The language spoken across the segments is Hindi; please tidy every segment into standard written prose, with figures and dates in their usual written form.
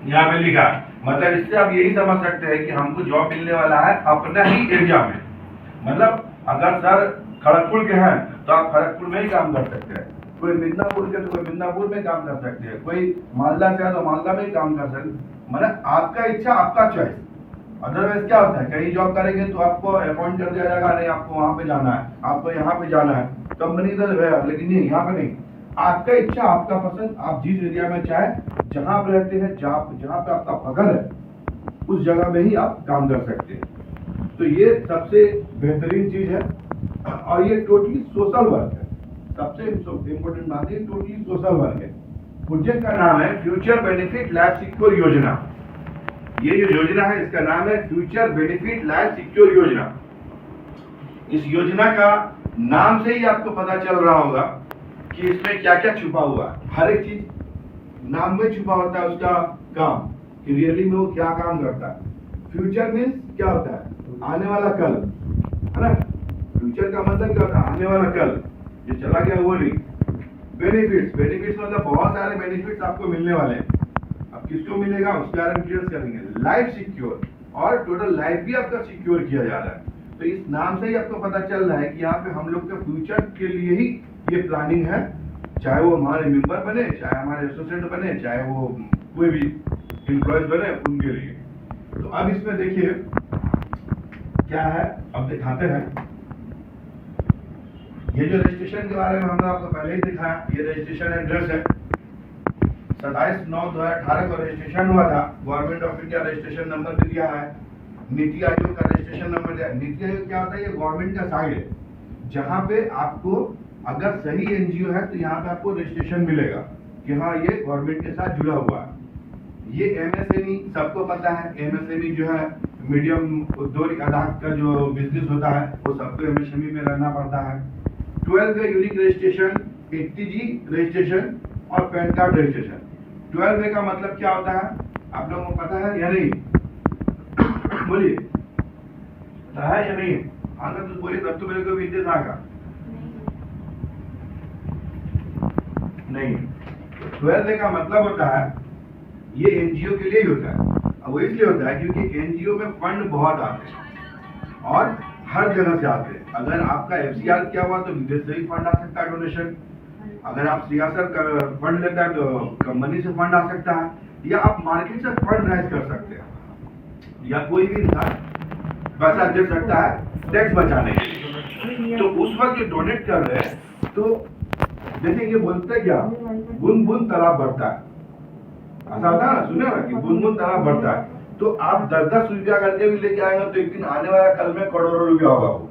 यहाँ पे लिखा, मतलब इससे आप यही समझ सकते हैं कि हमको जॉब मिलने वाला है अपना ही एरिया में। मतलब अगर सर खड़गपुर के हैं तो आप खड़गपुर में ही काम कर सकते हैं, कोई मिदनापुर के तो कोई मिदनापुर में काम कर सकते हैं, कोई मालदा से है तो मालदा में ही काम कर सकते हैं। मतलब आपका इच्छा, आपका चॉइस। अदरवाइज क्या होता है, कहीं जॉब करेंगे तो आपको अपॉइंट कर दिया जाएगा, नहीं आपको वहां पे जाना है, आपको यहाँ पे जाना है, कंपनी तो है लेकिन ये यहाँ पे नहीं। आपका इच्छा, आपका पसंद, आप जिस एरिया में चाहे, जहां आप रहते हैं, जहां पे आपका पकड़ है, उस जगह में ही आप काम कर सकते हैं। तो ये सबसे बेहतरीन चीज है और ये टोटली सोशल वर्क है। सबसे इम्पोर्टेंट बात है, टोटली सोशल वर्क है। प्रोजेक्ट का नाम है फ्यूचर बेनिफिट लाइफ सिक्योर योजना। ये जो योजना है इसका नाम है फ्यूचर बेनिफिट लाइफ सिक्योर योजना। इस योजना का नाम से ही आपको पता चल रहा होगा कि इसमें क्या क्या छुपा हुआ है। हर एक चीज नाम में छुपा होता है, उसका काम कि रियली में वो क्या काम करता है। फ्यूचर मीन्स क्या होता है, आने वाला कल, है ना। फ्यूचर का मतलब क्या होता है, आने वाला कल, जो चला गया वो नहीं। बेनिफिट्स, बेनिफिट्स मतलब बहुत सारे बेनिफिट्स आपको मिलने वाले हैं। अब किसको मिलेगा उसके बारे में डिटेल्स करेंगे। लाइफ सिक्योर, और टोटल लाइफ भी आपका सिक्योर किया जा रहा है। तो इस नाम से ही आपको पता चल रहा है कि यहाँ पे हम लोग के फ्यूचर के लिए ही ये प्लानिंग है, चाहे वो हमारे मेंबर बने, चाहे हमारे एसोसिएट बने, चाहे वो कोई भी एम्प्लॉयज बने, उनके लिए। तो अब इसमें देखिए क्या है, अब दिखाते हैं। ये जो रजिस्ट्रेशन के बारे में हमने आपको पहले ही दिखाया, ये रजिस्ट्रेशन एड्रेस है। 27/9/2018 को रजिस्ट्रेशन हुआ था। Government of India registration number भी दिया है, नीति आयोग का रजिस्ट्रेशन नंबर दिया है। नीति आयोग क्या होता है, ये गवर्नमेंट का साइड है, जहाँ पे आपको अगर सही एनजीओ है तो यहाँ पे आपको रजिस्ट्रेशन मिलेगा कि हाँ ये गवर्नमेंट के साथ जुड़ा हुआ है। ये एमएसएमई सबको पता है, एमएसएमई जो है मीडियम उद्योग आधार का जो बिजनेस होता है वो सबको एमएसएमई में रहना पड़ता है। 12 का यूनिक रजिस्ट्रेशन, 80G रजिस्ट्रेशन और पैन कार्ड रजिस्ट्रेशन। 12 का मतलब क्या होता है आप लोगों को पता है या नहीं, बोलिए, पता है या नहीं? अगर तो बोलिए तब तो मेरे को भी इंतजार आएगा। नहीं, 12 का मतलब होता है, ये एनजीओ के लिए ही होता है। अब वो इसलिए होता है क्योंकि एनजीओ में फंड बहुत आते हैं और हर जगह से आते हैं। अगर आपका एफसीआर किया हुआ तो विदेश से भी फंड आ सकता है, डोनेशन। अगर आप सीआरएस का फंड लेता है तो कंपनी से फंड आ सकता है, या आप मार्केट से फंड राइज कर सकते हैं, या कोई भी इंसान पैसा दे सकता है टैक्स बचाने के लिए। तो उस वक्त जो डोनेट कर रहे हैं तो देखिए ये बोलते क्या, बूंद बूंद तालाब भरता है, ऐसा होता है ना, सुने ना कि बूंद बूंद तालाब भरता है। तो आप 10-10 रुपया करके भी लेके आएंगे तो एक दिन आने वाला कल में करोड़ों रुपया होगा वो।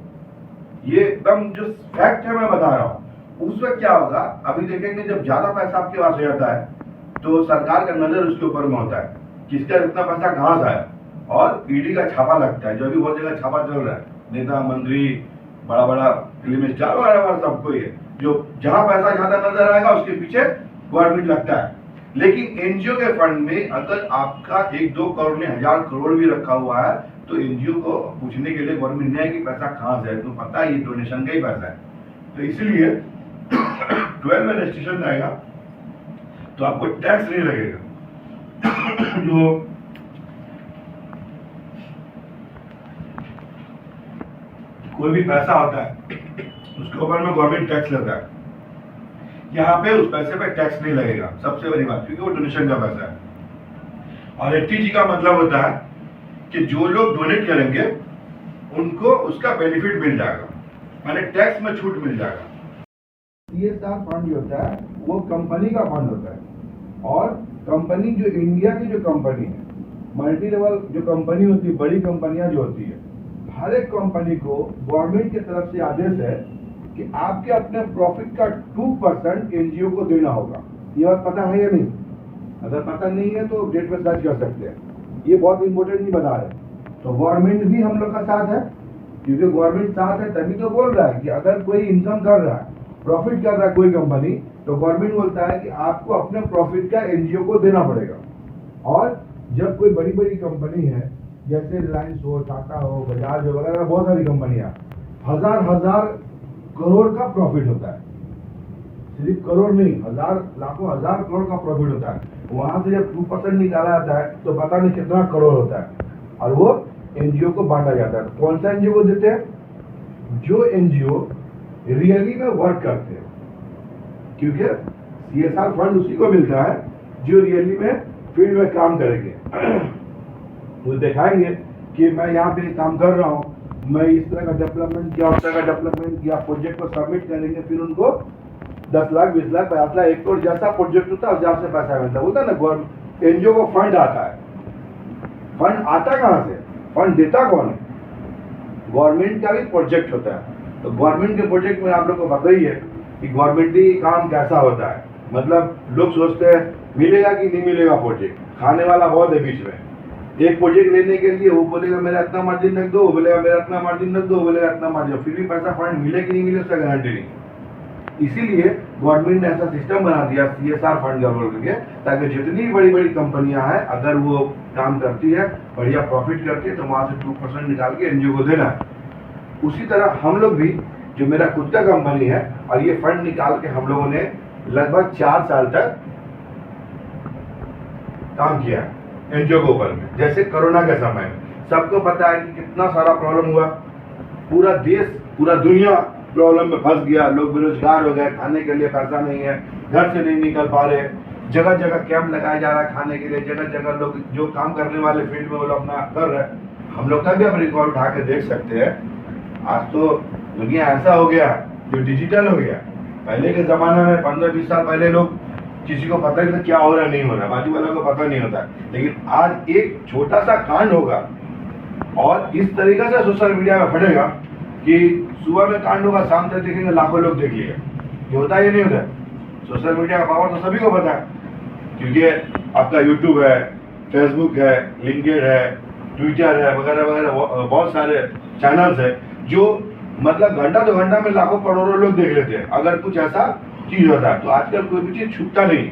ये एकदम जो फैक्ट है मैं बता रहा हूँ। उस वक्त क्या होगा, अभी देखेंगे जब ज्यादा पैसा आपके पास हो जाता है तो सरकार का नजर उसके ऊपर में होता है, किसका इतना पैसा कहाँ से आया, और ईडी का छापा लगता है। जो अभी बहुत जगह छापा चल रहा है, नेता मंत्री बड़ा बड़ा फिल्म स्टार वगैरह सबको ही है, जो जहां पैसा ज्यादा नजर आएगा उसके पीछे गवर्नमेंट लगता है। लेकिन एनजीओ के फंड में अगर आपका 1-2 करोड़ ने 1000 करोड़ भी रखा हुआ है तो एनजीओ को पूछने के लिए गवर्नमेंट नहीं है कि पैसा कहाँ से है, तो पता है ये डोनेशन का ही पैसा है। तो इसलिए 12 में रजिस्ट्रेशन रहेगा तो आपको टैक्स नहीं लगेगा। जो कोई भी पैसा होता है उसके ऊपर में गवर्नमेंट टैक्स लेता है, यहाँ पे उस पैसे पे टैक्स नहीं लगेगा, सबसे बड़ी बात, क्योंकि वो डोनेशन का पैसा है। और 80G का मतलब होता है कि जो लोग डोनेट करेंगे उनको उसका बेनिफिट मिल जाएगा, माने टैक्स में छूट मिल जाएगा। CSR फंड जो होता है वो कंपनी का फंड होता है, और कंपनी जो इंडिया की जो कंपनी है, मल्टी लेवल जो कंपनी होती है, बड़ी कंपनियां जो होती है, हर एक कंपनी को गवर्नमेंट की तरफ से आदेश है कि आपके अपने प्रॉफिट का 2% एनजीओ को देना होगा। ये बात पता है या नहीं? अगर पता नहीं है तो डेट में सर्च कर सकते हैं, ये बहुत इंपॉर्टेंट नहीं बता रहे। तो गवर्नमेंट भी हम लोग का साथ है, क्योंकि गवर्नमेंट साथ है तभी तो बोल रहा है कि अगर कोई इनकम कर रहा है, प्रॉफिट कर रहा है कोई कंपनी, तो गवर्नमेंट बोलता है कि आपको अपने प्रॉफिट का एनजीओ को देना पड़ेगा। और जब कोई बड़ी बड़ी कंपनी है जैसे रिलायंस हो, टाटा हो, बजाज हो वगैरह, बहुत सारी कंपनियां, हजार करोड़ का प्रॉफिट होता है, सिर्फ करोड़ नहीं, लाखों हजार करोड़ का प्रॉफिट होता है। वहां से जब 2% निकाला जाता है तो पता नहीं कितना करोड़ होता है, और वो एनजीओ को बांटा जाता है। तो कौन सा एनजीओ को देते हैं? जो एनजीओ रियली में वर्क करते हैं, क्योंकि सीएसआर फंड उसी को मिलता है जो रियली में फील्ड में काम करेंगे। वो दिखाएंगे कि मैं यहाँ पे काम कर रहा हूँ, मैं इस तरह का डेवलपमेंट किया, उस तरह का डेवलपमेंट किया, प्रोजेक्ट को सबमिट करेंगे, फिर उनको 10 लाख 20 लाख 50 लाख 1 करोड़ जैसा प्रोजेक्ट होता है उस हिसाब से पैसा मिलता है। बोलता है ना, एनजीओ को फंड आता है। फंड आता कहाँ से? फंड देता कौन है? गवर्नमेंट का भी प्रोजेक्ट होता है। तो गवर्नमेंट के प्रोजेक्ट में आप लोग को पता ही है कि गवर्नमेंटी काम कैसा होता है। मतलब लोग सोचते हैं मिलेगा कि नहीं मिलेगा प्रोजेक्ट, खाने वाला बहुत है बीच में। एक प्रोजेक्ट लेने के लिए वो बोलेगा मेरा इतना मार्जिन रख दो, वो बोलेगा मेरा इतना मार्जिन रख दो, वो बोलेगा इतना मार्जिन, फिर भी पैसा फंड मिले कि नहीं मिले उसका गारंटी नहीं। इसीलिए गवर्नमेंट ने ऐसा सिस्टम बना दिया सीएसआर फंड का बोल करके, ताकि जितनी बड़ी बड़ी कंपनियां हैं अगर वो काम करती है, बढ़िया प्रॉफिट करती है, तो वहां से 2% निकाल के एनजीओ को देना है। उसी तरह हम लोग भी, जो मेरा खुद का कंपनी है, और ये फंड निकाल के हम लोगों ने लगभग 4 साल तक काम किया एनजीओ के ऊपर में। जैसे कोरोना के समय में सबको पता है कि कितना सारा प्रॉब्लम हुआ, पूरा देश पूरा दुनिया प्रॉब्लम में फंस गया, लोग बेरोजगार हो गए, खाने के लिए पैसा नहीं है, घर से नहीं निकल पा रहे, जगह जगह कैंप लगाया जा रहा है खाने के लिए, जगह जगह लोग जो काम करने वाले फील्ड में वो लोग अपना कर रहे हैं। हम लोग का भी आप रिकॉर्ड उठा के देख सकते हैं। आज तो दुनिया ऐसा हो गया जो डिजिटल हो गया। पहले के जमाने में 15-20 साल पहले लोग किसी को पता नहीं था क्या हो रहा है नहीं हो रहा, बाजू वालों को पता नहीं होता, लेकिन आज एक छोटा सा कांड होगा और इस तरीके से सोशल मीडिया में फटेगा कि सुबह में कांड होगा, शाम तक देखेंगे लाखों लोग देखिएगा। ये होता है, ये नहीं होता। सोशल मीडिया का पावर तो सभी को पता है, क्योंकि आपका यूट्यूब है, फेसबुक है, लिंक्डइन है, ट्विटर है, वगैरह वगैरह बहुत सारे चैनल्स है जो मतलब घंटा 2 घंटा में लाखों करोड़ों लोग देख लेते हैं अगर कुछ ऐसा चीज होता है। तो आजकल कोई भी चीज छुपता नहीं।